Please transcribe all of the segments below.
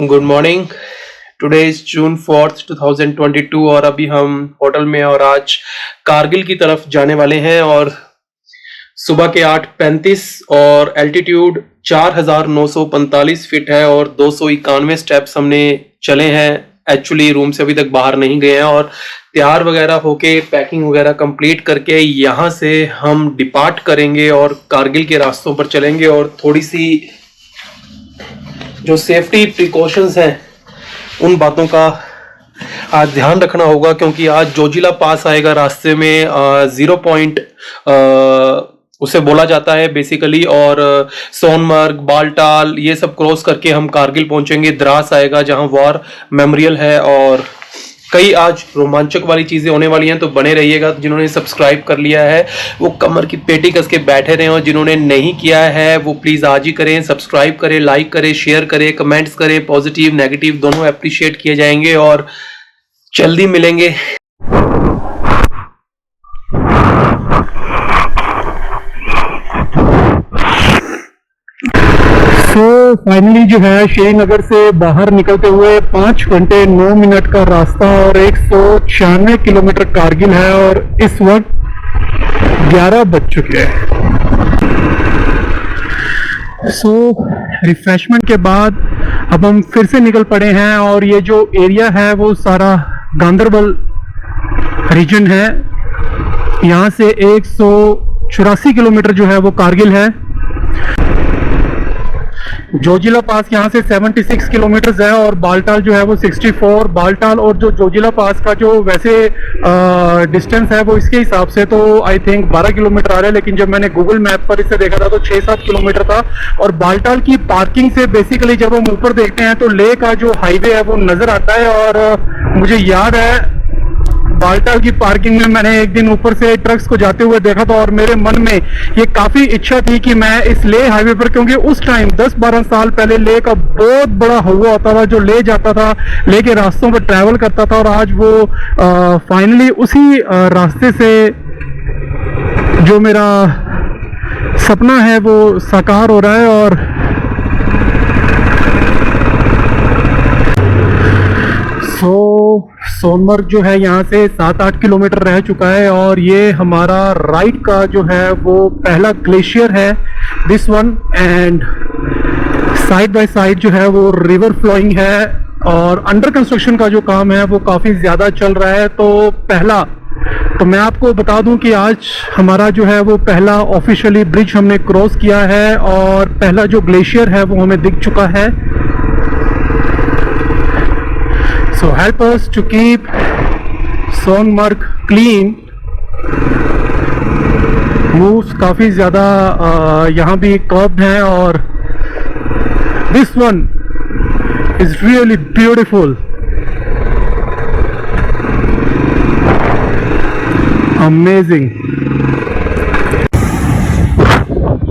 Good morning. Today is जून 4, 2022 और अभी हम होटल में और आज कारगिल की तरफ जाने वाले हैं और सुबह के 8:35 और एल्टीट्यूड 4945 फीट है और 291 स्टेप्स हमने चले हैं। एक्चुअली रूम से अभी तक बाहर नहीं गए हैं और तैयार वगैरह होके पैकिंग वगैरह कंप्लीट करके यहाँ से हम डिपार्ट करेंगे और कारगिल के रास्तों पर चलेंगे और थोड़ी सी जो सेफ्टी प्रिकॉशंस हैं उन बातों का आज ध्यान रखना होगा, क्योंकि आज जोजिला पास आएगा रास्ते में 0 पॉइंट उसे बोला जाता है बेसिकली, और सोनमर्ग, बालटाल ये सब क्रॉस करके हम कारगिल पहुंचेंगे। द्रास आएगा जहां वॉर मेमोरियल है और कई आज रोमांचक वाली चीजें होने वाली हैं, तो बने रहिएगा। जिन्होंने सब्सक्राइब कर लिया है वो कमर की पेटी कस के बैठे रहे, और जिन्होंने नहीं किया है वो प्लीज आज ही करें। सब्सक्राइब करें, लाइक करें, शेयर करें, कमेंट्स करें। पॉजिटिव नेगेटिव दोनों अप्रिशिएट किए जाएंगे और जल्दी मिलेंगे। तो फाइनली जो है श्रीनगर से बाहर निकलते हुए 5 घंटे 9 मिनट का रास्ता और 196 किलोमीटर कारगिल है और इस वक्त 11 बज चुके हैं। सो रिफ्रेशमेंट के बाद अब हम फिर से निकल पड़े हैं और ये जो एरिया है वो सारा गांदरबल रीजन है। यहाँ से 184 किलोमीटर जो है वो कारगिल है। जोजिला पास यहाँ से 76 किलोमीटर है और बालटाल जो है वो 64। बालटाल और जो जोजिला पास का जो वैसे डिस्टेंस है वो इसके हिसाब से तो आई थिंक 12 किलोमीटर आ रहा है, लेकिन जब मैंने गूगल मैप पर इसे देखा था तो 6-7 किलोमीटर था। और बालटाल की पार्किंग से बेसिकली जब हम ऊपर देखते हैं तो लेह का जो हाईवे है वो नजर आता है। और मुझे याद है बालटाल की पार्किंग में मैंने एक दिन ऊपर से ट्रक्स को जाते हुए देखा था और मेरे मन में ये काफी इच्छा थी कि मैं इस लेह हाईवे पर, क्योंकि उस टाइम 10-12 साल पहले लेह का बहुत बड़ा हुआ होता था जो ले जाता था, लेह के रास्तों पर ट्रैवल करता था, और आज वो फाइनली उसी रास्ते से जो मेरा सपना है वो साकार हो रहा है। और सोनमर्ग जो है यहाँ से 7-8 किलोमीटर रह चुका है और ये हमारा राइट का जो है वो पहला ग्लेशियर है, this one. And side by side जो है वो रिवर फ्लोइंग है और अंडर कंस्ट्रक्शन का जो काम है वो काफ़ी ज़्यादा चल रहा है। तो मैं आपको बता दूं कि आज हमारा जो है वो पहला ऑफिशियली ब्रिज हमने क्रॉस किया है और पहला जो ग्लेशियर है वो हमें दिख चुका है। So help us to keep Sonamarg clean. Moves काफी ज्यादा यहाँ भी कर्व्ड हैं और this one is really beautiful. Amazing.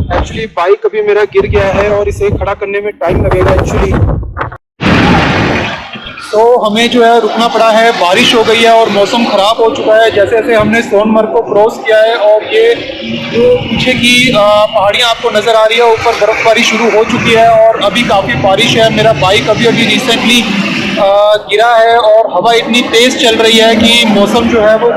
Actually bike अभी मेरा गिर गया है और इसे खड़ा करने में टाइम लगेगा एक्चुअली, तो हमें जो है रुकना पड़ा है। बारिश हो गई है और मौसम ख़राब हो चुका है जैसे जैसे हमने सोनमर्ग को क्रॉस किया है। और ये जो पीछे की पहाड़ियाँ आपको नज़र आ रही है, ऊपर बर्फ़बारी शुरू हो चुकी है और अभी काफ़ी बारिश है। मेरा बाइक अभी रिसेंटली गिरा है और हवा इतनी तेज़ चल रही है कि मौसम जो है वो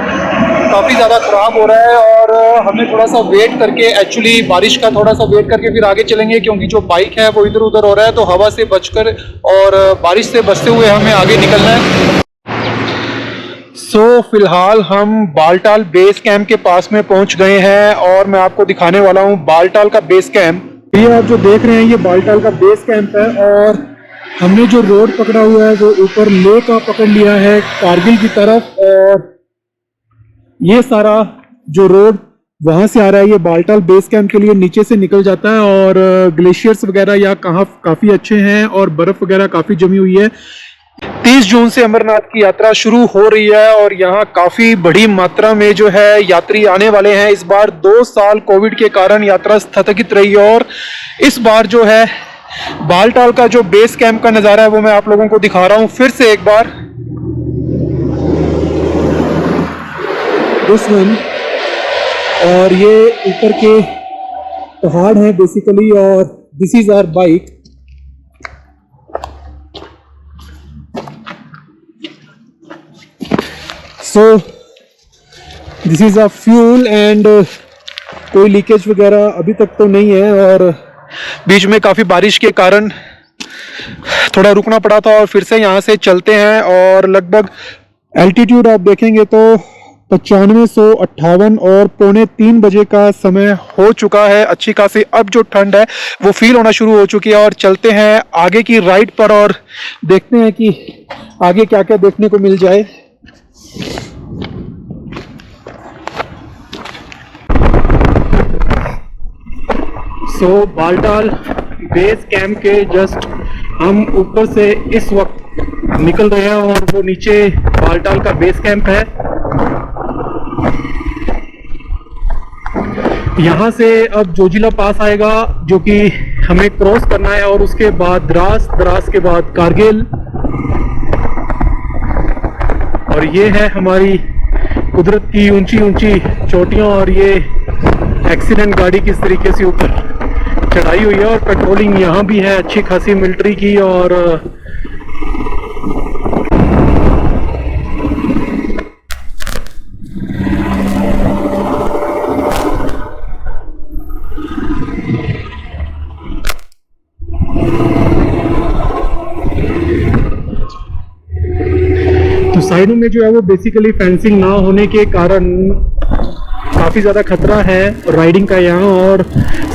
काफ़ी ज़्यादा ख़राब हो रहा है और हमें थोड़ा सा वेट करके, एक्चुअली बारिश का थोड़ा सा वेट करके फिर आगे चलेंगे, क्योंकि जो बाइक है वो इधर उधर हो रहा है। तो हवा से बचकर और बारिश से बचते हुए हमें आगे निकलना है। फिलहाल हम बालटाल बेस कैंप के पास में पहुंच गए हैं और मैं आपको दिखाने वाला हूं बालटाल का बेस कैंप। ये आप जो देख रहे हैं ये बालटाल का बेस कैंप है और हमने जो रोड पकड़ा हुआ है वो ऊपर लेह का पकड़ लिया है कारगिल की तरफ, और ये सारा जो रोड वहां से आ रहा है ये बालटाल बेस कैंप के लिए नीचे से निकल जाता है। और ग्लेशियर्स वगैरह यहाँ काफी अच्छे हैं और बर्फ वगैरह काफी जमी हुई है। 30 जून से अमरनाथ की यात्रा शुरू हो रही है और यहाँ काफी बड़ी मात्रा में जो है यात्री आने वाले हैं। इस बार 2 साल कोविड के कारण यात्रा स्थगित रही और इस बार जो है बालटाल का जो बेस कैंप का नज़ारा है वो मैं आप लोगों को दिखा रहा हूँ फिर से एक बार। और ये ऊपर के पहाड़ हैं बेसिकली, और this is our bike. So this is a fuel and कोई लीकेज वगैरह अभी तक तो नहीं है, और बीच में काफ़ी बारिश के कारण थोड़ा रुकना पड़ा था और फिर से यहाँ से चलते हैं। और लगभग एल्टीट्यूड आप देखेंगे तो 9558 और 2:45 बजे का समय हो चुका है। अच्छी खासी अब जो ठंड है वो फील होना शुरू हो चुकी है, और चलते हैं आगे की राइड पर और देखते हैं कि आगे क्या क्या देखने को मिल जाए। सो बालटाल बेस कैंप के जस्ट हम ऊपर से इस वक्त निकल रहे हैं, और वो नीचे बालटाल का बेस कैंप है। यहाँ से अब जोजिला पास आएगा जो कि हमें क्रॉस करना है, और उसके बाद द्रास के बाद कारगिल, और ये है हमारी कुदरत की ऊंची ऊंची चोटियां। और ये एक्सीडेंट गाड़ी किस तरीके से ऊपर चढ़ाई हुई है, और पेट्रोलिंग यहाँ भी है अच्छी खासी मिलिट्री की। और तो साइडों में जो है वो बेसिकली फेंसिंग ना होने के कारण काफ़ी ज़्यादा खतरा है राइडिंग का यहाँ, और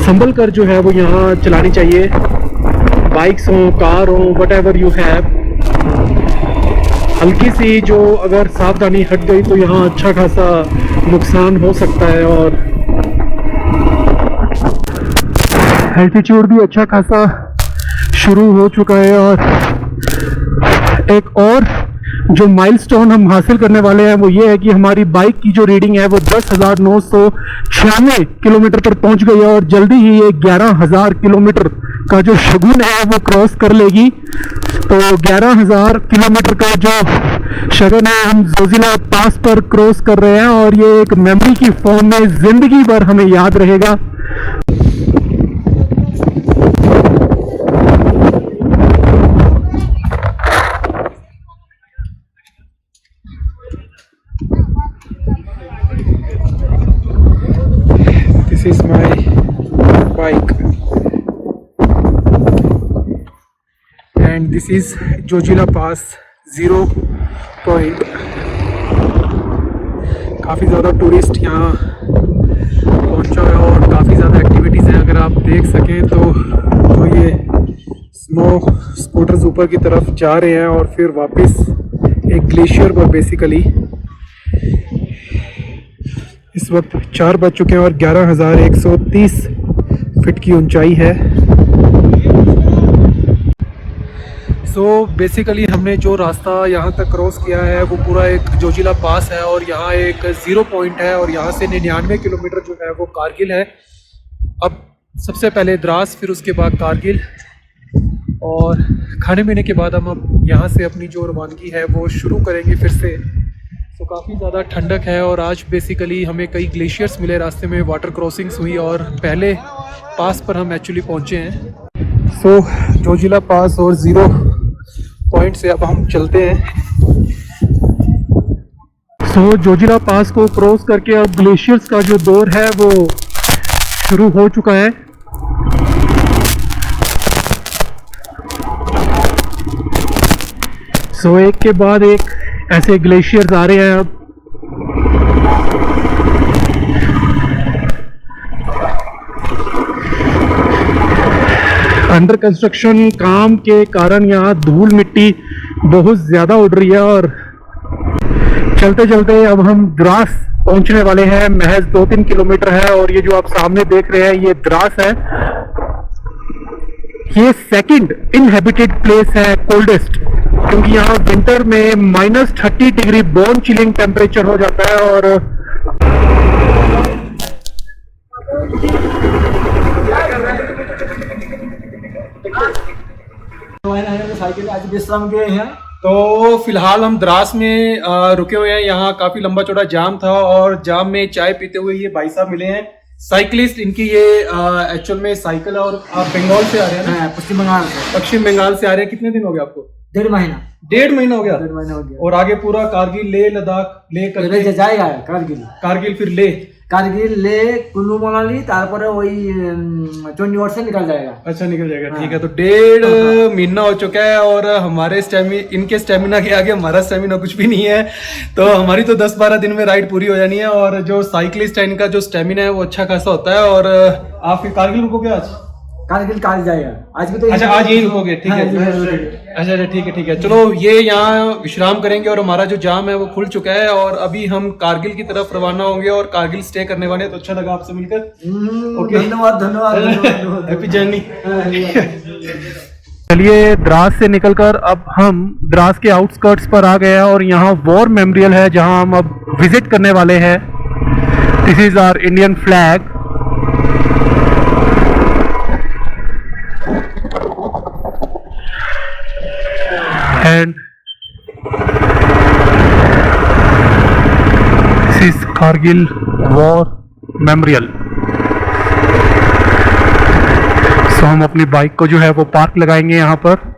संभल कर जो है वो यहाँ चलानी चाहिए। बाइक्स हो, कार हो, वट एवर यू हैव, हल्की सी जो अगर सावधानी हट गई तो यहाँ अच्छा खासा नुकसान हो सकता है। और एल्टीट्यूड भी अच्छा खासा शुरू हो चुका है, और एक और जो माइलस्टोन हम हासिल करने वाले हैं वो ये है कि हमारी बाइक की जो रीडिंग है वो 10,996 किलोमीटर पर पहुंच गई है, और जल्दी ही ये 11,000 किलोमीटर का जो शगुन है वो क्रॉस कर लेगी। तो 11,000 किलोमीटर का जो शगुन है हम जोजिला पास पर क्रॉस कर रहे हैं, और ये एक मेमोरी की फॉर्म में जिंदगी भर हमें याद रहेगा। This is my bike and this is Zoji La pass 0 point. काफ़ी ज़्यादा टूरिस्ट यहाँ पहुँचा है और काफ़ी ज़्यादा एक्टिविटीज़ हैं। अगर आप देख सकें तो ये स्नो स्कूटर्स ऊपर की तरफ जा रहे हैं और फिर वापस एक ग्लेशियर पर बेसिकली। इस वक्त 4 बज चुके हैं और 11,130 फीट की ऊंचाई है। सो बेसिकली हमने जो रास्ता यहाँ तक क्रॉस किया है वो पूरा एक जोजिला पास है, और यहाँ एक 0 पॉइंट है, और यहाँ से 99 किलोमीटर जो है वो कारगिल है। अब सबसे पहले द्रास, फिर उसके बाद कारगिल, और खाने पीने के बाद हम अब यहाँ से अपनी जो रवानगी है वो शुरू करेंगे फिर से। तो काफ़ी ज़्यादा ठंडक है, और आज बेसिकली हमें कई ग्लेशियर्स मिले रास्ते में, वाटर क्रॉसिंग्स हुई, और पहले पास पर हम एक्चुअली पहुँचे हैं। सो जोजिला पास और 0 पॉइंट से अब हम चलते हैं। सो जोजिला पास को क्रॉस करके अब ग्लेशियर्स का जो दौर है वो शुरू हो चुका है। सो एक के बाद एक ऐसे ग्लेशियर्स आ रहे हैं अब। अंडर कंस्ट्रक्शन काम के कारण यहाँ धूल मिट्टी बहुत ज़्यादा उड़ रही है, और चलते चलते अब हम द्रास पहुंचने वाले हैं। महज 2-3 किलोमीटर है, और ये जो आप सामने देख रहे हैं ये द्रास है। ये सेकंड इनहेबिटेड प्लेस है, कोल्डेस्ट, क्योंकि यहाँ विंटर में -30 डिग्री बोन चिलिंग टेम्परेचर हो जाता है। और साइकिल आज विश्राम गए हैं। तो फिलहाल हम द्रास में रुके हुए हैं। यहाँ काफी लंबा चौड़ा जाम था, और जाम में चाय पीते हुए ये भाई साहब मिले हैं, साइकिलिस्ट। इनकी ये एक्चुअल में साइकिल है, और आप बंगाल से आ रहे हैं ना? पश्चिम बंगाल से। पश्चिम बंगाल से आ रहे हैं। कितने दिन हो गए आपको? 1.5 महीना 1.5 महीना हो गया। 1.5 महीना हो गया। और आगे पूरा कारगिल, लेह लद्दाख, ले पहले करके जाएगा कारगिल, कारगिल फिर लेह। कारगिल ले कुल्लू मनाली, तारपरे वही चंडीगढ़ से निकल जाएगा। अच्छा निकल जाएगा, हाँ। ठीक है। तो 1.5 महीना हो चुका है और हमारे इनके स्टेमिना के आगे हमारा स्टेमिना कुछ भी नहीं है। तो हमारी तो 10-12 दिन में राइड पूरी हो जानी है। और जो साइकिलिस्ट है इनका जो स्टेमिना है वो अच्छा खासा होता है। और आप फिर कारगिल रुकोगे आज? कारगिल काल जाएगा आज भी तो। अच्छा आज यही रुकोगे, ठीक है। अच्छा ठीक है, ठीक है। चलो ये यहाँ विश्राम करेंगे और हमारा जो जाम है वो खुल चुका है और अभी हम कारगिल की तरफ रवाना होंगे और कारगिल स्टे करने वाले हैं। तो अच्छा लगा आपसे मिलकर। ओके, धन्यवाद धन्यवाद। Happy journey. चलिए द्रास से निकलकर अब हम द्रास के आउटस्कर्ट्स पर आ गए हैं और यहाँ वॉर मेमोरियल है जहाँ हम अब विजिट करने वाले हैं। This is our Indian flag. And this is Kargil War Memorial. So हम अपनी बाइक को जो है वो पार्क लगाएंगे यहाँ पर।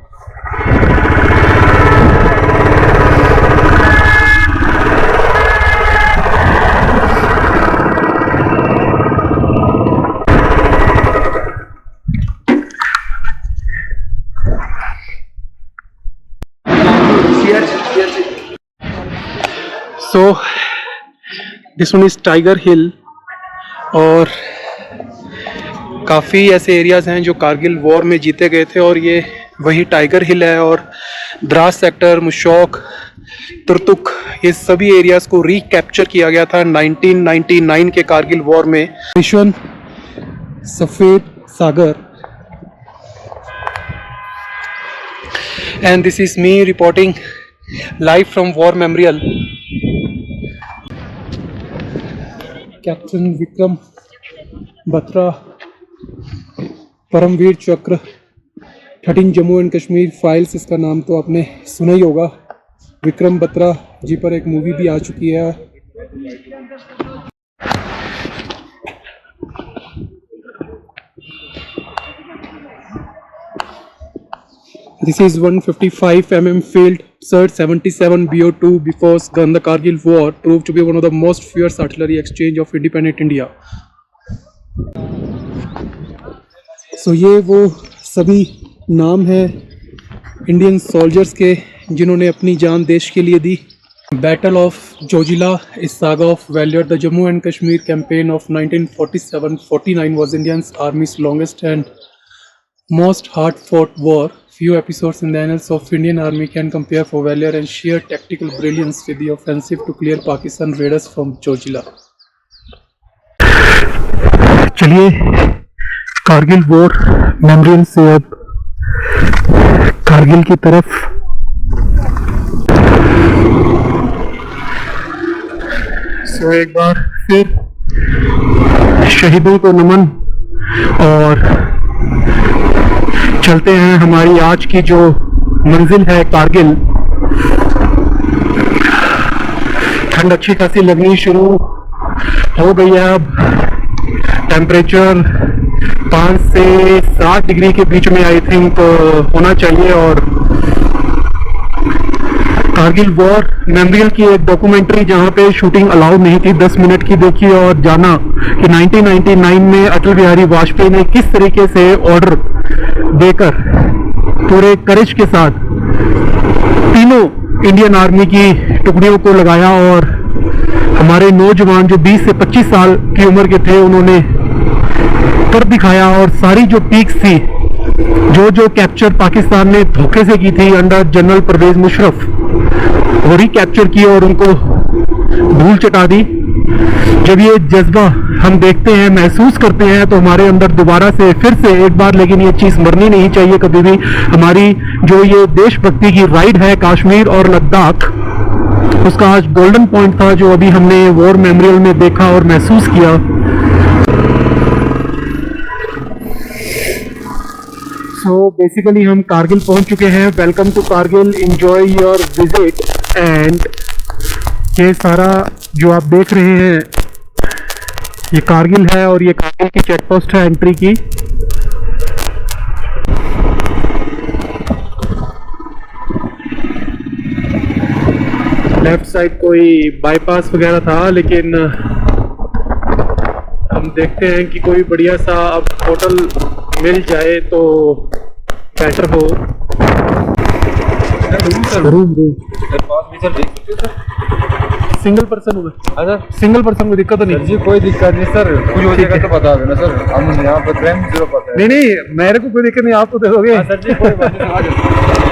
So this one is Tiger Hill और काफ़ी ऐसे एरियाज़ हैं जो कारगिल वॉर में जीते गए थे और ये वही टाइगर हिल है। और द्रास सेक्टर, मुशौक, तुर्तुक, ये सभी एरियाज़ को रिकैप्चर किया गया था 1999 के कारगिल वॉर में। Mission Safed Sagar. And this is me reporting live from war memorial. Captain Vikram Batra, Paramvir Chakra, 13 Jammu and Kashmir files, इसका नाम तो आपने सुना ही होगा। विक्रम बत्रा जी पर एक मूवी भी आ चुकी है। This is 155 mm field Surt 77 BO2 before the Kargil War proved to be one of the most fierce artillery exchange of independent India. So ये वो सभी नाम है इंडियन सोल्जर्स के जिन्होंने अपनी जान देश के लिए दी। Battle of Jojila is saga of valor. The Jammu and Kashmir campaign of 1947-49 was Indian Army's longest and most hard-fought war. Few episodes in the annals of Indian Army can compare for valor and sheer tactical brilliance with the offensive to clear Pakistan raiders from Jojila. चलिए Kargil war memorial से अब कारगिल की तरफ। सो एक बार फिर शहीदों को नमन और चलते हैं हमारी आज की जो मंजिल है कारगिल। ठंड अच्छी खासी लगनी शुरू हो गई है। अब टेम्परेचर 5 से 7 डिग्री के बीच में आई थिंक होना चाहिए। और कारगिल वॉर मेमोरियल की एक डॉक्यूमेंट्री जहां पे शूटिंग अलाउड नहीं थी 10 मिनट की देखी और जाना कि 1999 में अटल बिहारी वाजपेयी ने किस तरीके से ऑर्डर देकर पूरे करेज के साथ तीनों इंडियन आर्मी की टुकड़ियों को लगाया और हमारे नौजवान जो 20 से 25 साल की उम्र के थे उन्होंने कर दिखाया। और सारी जो पीक्स थी जो कैप्चर पाकिस्तान ने धोखे से की थी अंडर जनरल परवेज मुशर्रफ, वो रिकैप्चर की और उनको धूल चटा दी। जब ये जज्बा हम देखते हैं, महसूस करते हैं, तो हमारे अंदर दोबारा से फिर से एक बार, लेकिन ये चीज़ मरनी नहीं चाहिए कभी भी। हमारी जो ये देशभक्ति की राइड है कश्मीर और लद्दाख, उसका आज गोल्डन पॉइंट था जो अभी हमने वॉर मेमोरियल में देखा और महसूस किया। सो बेसिकली हम कारगिल पहुंच चुके हैं। Welcome to Kargil, enjoy your visit. And ये सारा जो आप देख रहे हैं ये कारगिल है और ये कारगिल की चेक पोस्ट है एंट्री की। लेफ्ट साइड कोई बाईपास वगैरह था, लेकिन हम देखते हैं कि कोई बढ़िया सा अब होटल मिल जाए तो बेटर हो। रूम सिंगल पर्सन हुआ, सिंगल पर्सन को दिक्कत तो नहीं जी? कोई दिक्कत नहीं सर, कुछ हो जाएगा तो बता देना सर, हम यहाँ पर क्राइम जीरो पर है। नहीं, मेरे को कोई दिक्कत नहीं, आप तो दे दोगे। सर जी कोई बात नहीं, आ जाओ।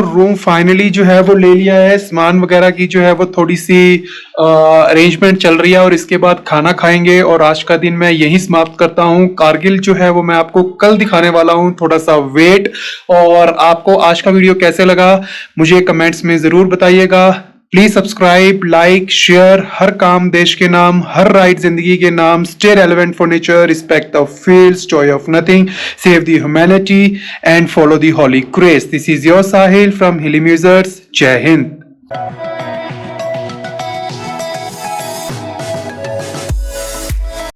रूम फाइनली जो है वो ले लिया है, सामान वगैरह की जो है वो थोड़ी सी अरेंजमेंट चल रही है और इसके बाद खाना खाएंगे और आज का दिन मैं यहीं समाप्त करता हूं। कारगिल जो है वो मैं आपको कल दिखाने वाला हूं, थोड़ा सा वेट। और आपको आज का वीडियो कैसे लगा मुझे कमेंट्स में जरूर बताइएगा। Please subscribe, like, share. हर काम देश के नाम, हर राइट जिंदगी के नाम। Stay relevant for nature, respect the fields, joy of nothing, save the humanity and follow the holy craze. This is your Sahil from hilly musers. जय हिंद।